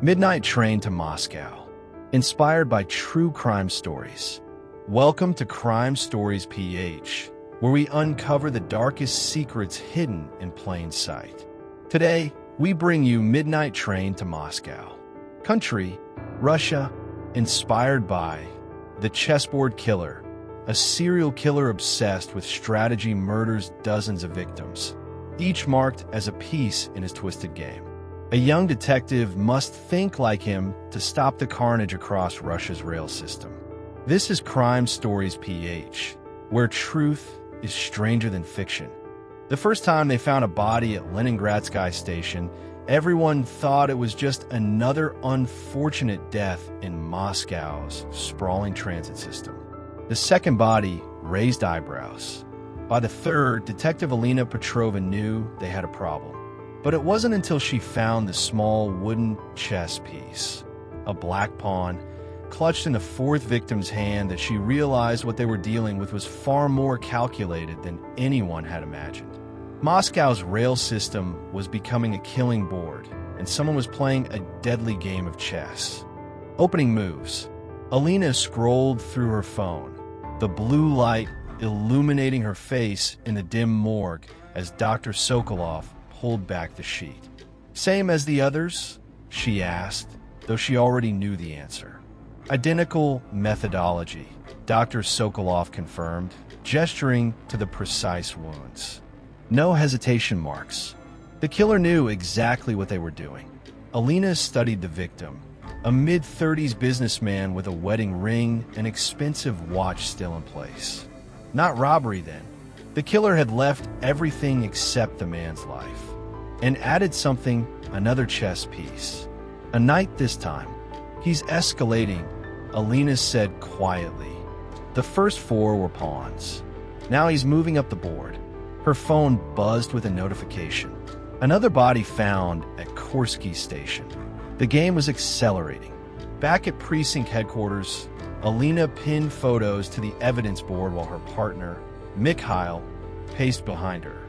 Midnight Train to Moscow, inspired by true crime stories. Welcome to Crime Stories PH, where we uncover the darkest secrets hidden in plain sight. Today, we bring you Midnight Train to Moscow. Country, Russia, inspired by the Chessboard Killer, a serial killer obsessed with strategy murders dozens of victims, each marked as a piece in his twisted game. A young detective must think like him to stop the carnage across Russia's rail system. This is Crime Stories PH, where truth is stranger than fiction. The first time they found a body at Leningradsky Station, everyone thought it was just another unfortunate death in Moscow's sprawling transit system. The second body raised eyebrows. By the third, Detective Alina Petrova knew they had a problem. But it wasn't until she found the small wooden chess piece, a black pawn, clutched in the fourth victim's hand that she realized what they were dealing with was far more calculated than anyone had imagined. Moscow's rail system was becoming a killing board, and someone was playing a deadly game of chess. Opening moves. Alina scrolled through her phone, the blue light illuminating her face in the dim morgue as Dr. Sokolov pulled back the sheet. "Same as the others?" she asked, though she already knew the answer. "Identical methodology," Dr. Sokolov confirmed, gesturing to the precise wounds. No hesitation marks. The killer knew exactly what they were doing. Alina studied the victim, a mid-30s businessman with a wedding ring and expensive watch still in place. Not robbery, then. The killer had left everything except the man's life, and added something, another chess piece. A knight this time. "He's escalating," Alina said quietly. The first four were pawns. Now he's moving up the board. Her phone buzzed with a notification. Another body found at Korsky Station. The game was accelerating. Back at precinct headquarters, Alina pinned photos to the evidence board while her partner, Mikhail, paced behind her.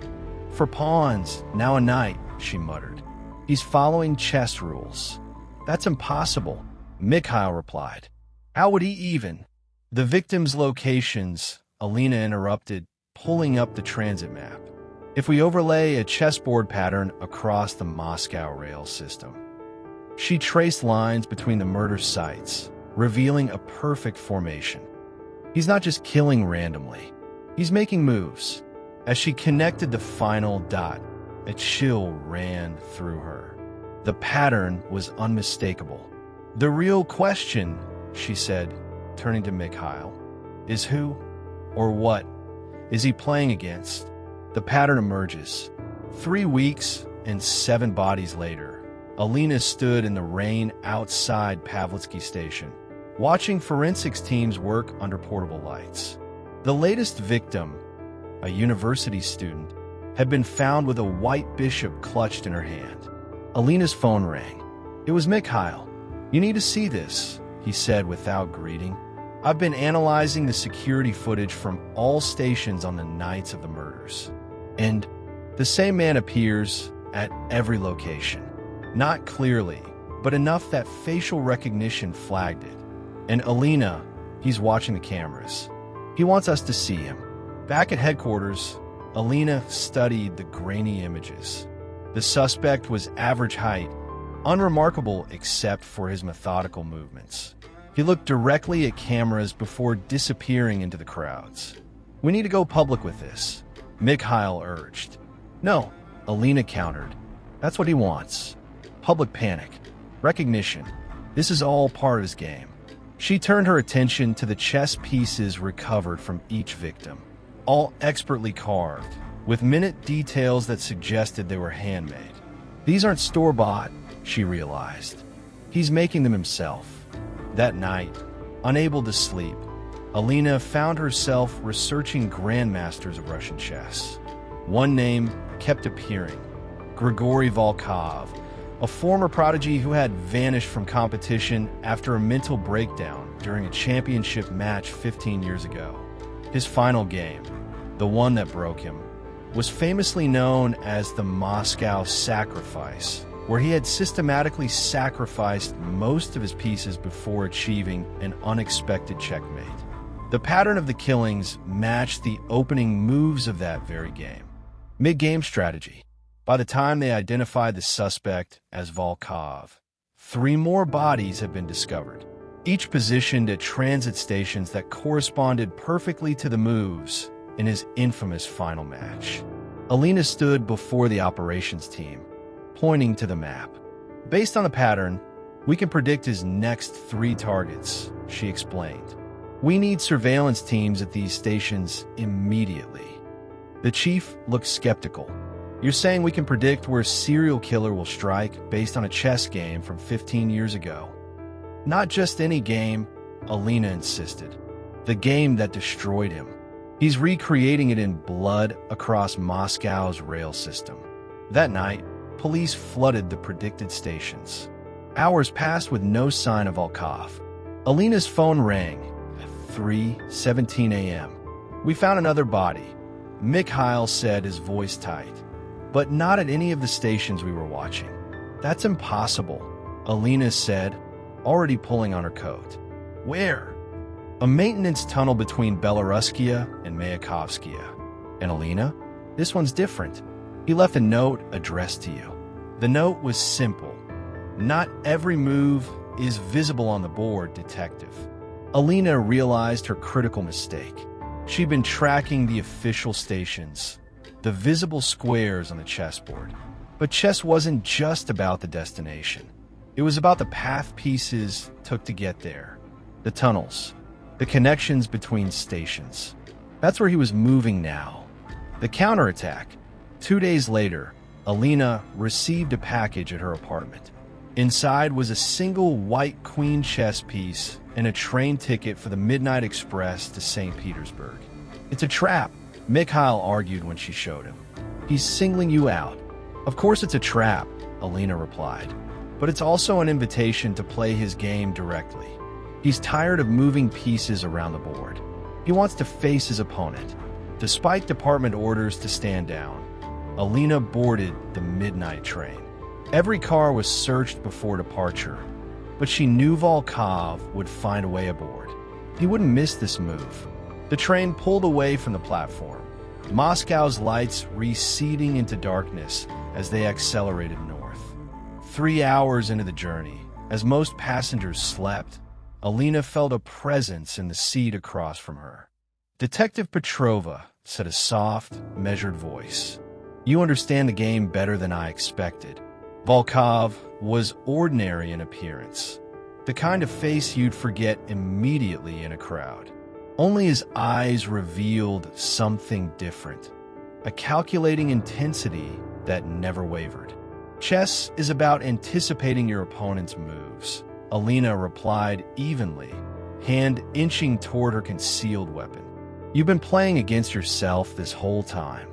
"For pawns, now a knight," she muttered. "He's following chess rules." "That's impossible," Mikhail replied. "How would he even?" "The victim's locations," Alina interrupted, pulling up the transit map. "If we overlay a chessboard pattern across the Moscow rail system." She traced lines between the murder sites, revealing a perfect formation. He's not just killing randomly. He's making moves. As she connected the final dot, a chill ran through her. The pattern was unmistakable. "The real question," she said, turning to Mikhail, "is who or what is he playing against?" The pattern emerges. 3 weeks and 7 bodies later, Alina stood in the rain outside Pavlitsky Station, watching forensics teams work under portable lights. The latest victim, a university student, had been found with a white bishop clutched in her hand. Alina's phone rang. It was Mikhail. "You need to see this," he said without greeting. "I've been analyzing the security footage from all stations on the nights of the murders. And the same man appears at every location. Not clearly, but enough that facial recognition flagged it. And Alina, he's watching the cameras. He wants us to see him." Back at headquarters, Alina studied the grainy images. The suspect was average height, unremarkable except for his methodical movements. He looked directly at cameras before disappearing into the crowds. "We need to go public with this," Mikhail urged. "No," Alina countered. "That's what he wants. Public panic. Recognition. This is all part of his game." She turned her attention to the chess pieces recovered from each victim, all expertly carved, with minute details that suggested they were handmade. "These aren't store-bought," she realized. "He's making them himself." That night, unable to sleep, Alina found herself researching grandmasters of Russian chess. One name kept appearing: Grigory Volkov, a former prodigy who had vanished from competition after a mental breakdown during a championship match 15 years ago. His final game, the one that broke him, was famously known as the Moscow Sacrifice, where he had systematically sacrificed most of his pieces before achieving an unexpected checkmate. The pattern of the killings matched the opening moves of that very game. Mid-game strategy. By the time they identified the suspect as Volkov, 3 more bodies had been discovered, each positioned at transit stations that corresponded perfectly to the moves in his infamous final match. Alina stood before the operations team, pointing to the map. Based on the pattern, we can predict his next 3 targets, she explained. We need surveillance teams at these stations immediately. The chief looked skeptical. You're saying we can predict where a serial killer will strike based on a chess game from 15 years ago? Not just any game, Alina insisted. The game that destroyed him. He's recreating it in blood across Moscow's rail system. That night, police flooded the predicted stations. Hours passed with no sign of Volkov. Alina's phone rang at 3:17 a.m. We found another body, Mikhail said, his voice tight. But not at any of the stations we were watching. That's impossible, Alina said, already pulling on her coat. Where? A maintenance tunnel between Belaruskia and Mayakovskia. And Alina? This one's different. He left a note addressed to you. The note was simple. Not every move is visible on the board, detective. Alina realized her critical mistake. She'd been tracking the official stations, the visible squares on the chessboard. But chess wasn't just about the destination. It was about the path pieces took to get there. The tunnels, the connections between stations. That's where he was moving now. The counterattack. 2 days later, Alina received a package at her apartment. Inside was a single white queen chess piece and a train ticket for the Midnight Express to St. Petersburg. It's a trap, Mikhail argued when she showed him. He's singling you out. Of course it's a trap, Alina replied. But it's also an invitation to play his game directly. He's tired of moving pieces around the board. He wants to face his opponent. Despite department orders to stand down, Alina boarded the midnight train. Every car was searched before departure, but she knew Volkov would find a way aboard. He wouldn't miss this move. The train pulled away from the platform, Moscow's lights receding into darkness as they accelerated north. 3 hours into the journey, as most passengers slept, Alina felt a presence in the seat across from her. Detective Petrova said, a soft, measured voice. You understand the game better than I expected. Volkov was ordinary in appearance, the kind of face you'd forget immediately in a crowd. Only his eyes revealed something different, a calculating intensity that never wavered. Chess is about anticipating your opponent's moves, Alina replied evenly, hand inching toward her concealed weapon. You've been playing against yourself this whole time.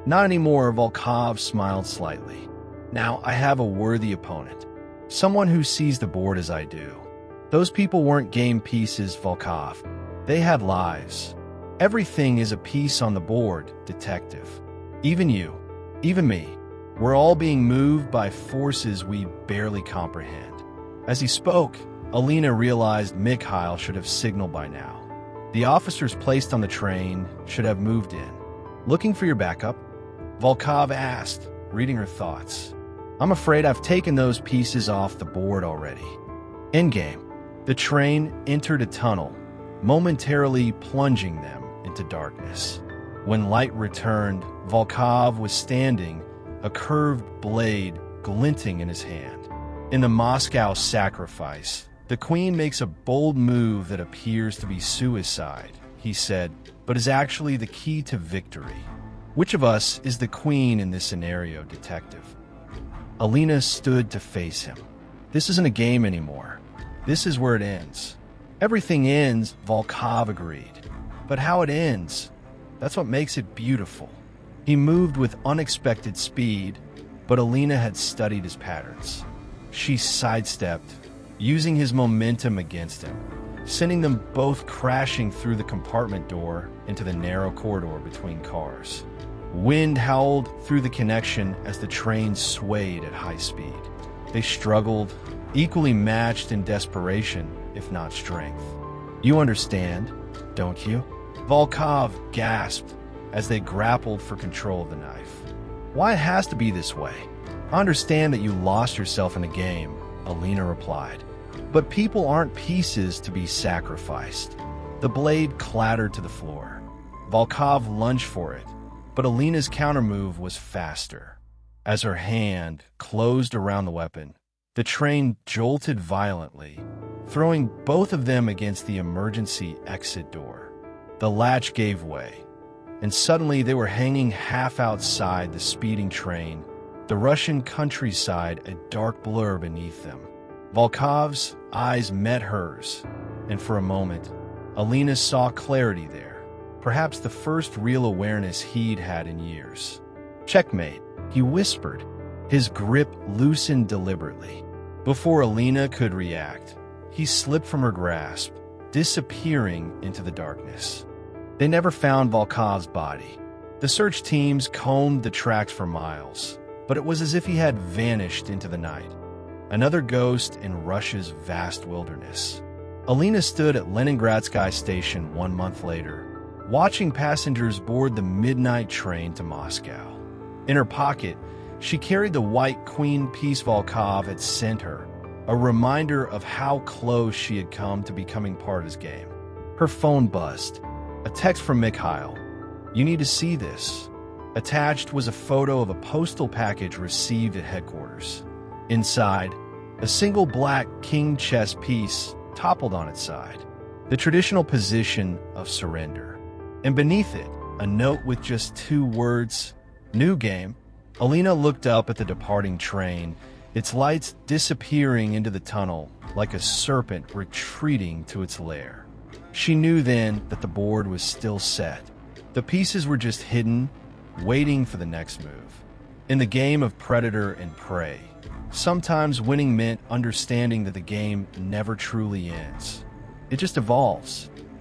Not anymore, Volkov smiled slightly. Now I have a worthy opponent, someone who sees the board as I do. Those people weren't game pieces, Volkov. They had lives. Everything is a piece on the board, detective. Even you, even me. We're all being moved by forces we barely comprehend. As he spoke, Alina realized Mikhail should have signaled by now. The officers placed on the train should have moved in. Looking for your backup? Volkov asked, reading her thoughts. I'm afraid I've taken those pieces off the board already. Endgame. The train entered a tunnel, momentarily plunging them into darkness. When light returned, Volkov was standing, a curved blade glinting in his hand. In the Moscow sacrifice, the queen makes a bold move that appears to be suicide, he said, but is actually the key to victory. Which of us is the queen in this scenario, detective? Alina stood to face him. This isn't a game anymore. This is where it ends. Everything ends, Volkov agreed. But how it ends, that's what makes it beautiful. He moved with unexpected speed, but Alina had studied his patterns. She sidestepped, using his momentum against him, sending them both crashing through the compartment door into the narrow corridor between cars. Wind howled through the connection as the train swayed at high speed. They struggled, equally matched in desperation, if not strength. You understand, don't you? Volkov gasped as they grappled for control of the knife. Why it has to be this way? I understand that you lost yourself in the game, Alina replied. But people aren't pieces to be sacrificed. The blade clattered to the floor. Volkov lunged for it, but Alina's countermove was faster. As her hand closed around the weapon, the train jolted violently, throwing both of them against the emergency exit door. The latch gave way, and suddenly they were hanging half outside the speeding train, the Russian countryside a dark blur beneath them. Volkov's eyes met hers, and for a moment, Alina saw clarity there, perhaps the first real awareness he'd had in years. Checkmate, he whispered, his grip loosened deliberately. Before Alina could react, he slipped from her grasp, disappearing into the darkness. They never found Volkov's body. The search teams combed the tracks for miles, but it was as if he had vanished into the night. Another ghost in Russia's vast wilderness. Alina stood at Leningradsky Station 1 month later, watching passengers board the midnight train to Moscow. In her pocket, she carried the white queen piece Volkov had sent her, a reminder of how close she had come to becoming part of his game. Her phone buzzed. A text from Mikhail. "You need to see this." Attached was a photo of a postal package received at headquarters. Inside, a single black king chess piece toppled on its side, the traditional position of surrender. And beneath it, a note with just 2 words, "New game." Alina looked up at the departing train, its lights disappearing into the tunnel like a serpent retreating to its lair. She knew then that the board was still set. The pieces were just hidden, waiting for the next move. In the game of predator and prey, sometimes winning meant understanding that the game never truly ends. It just evolves.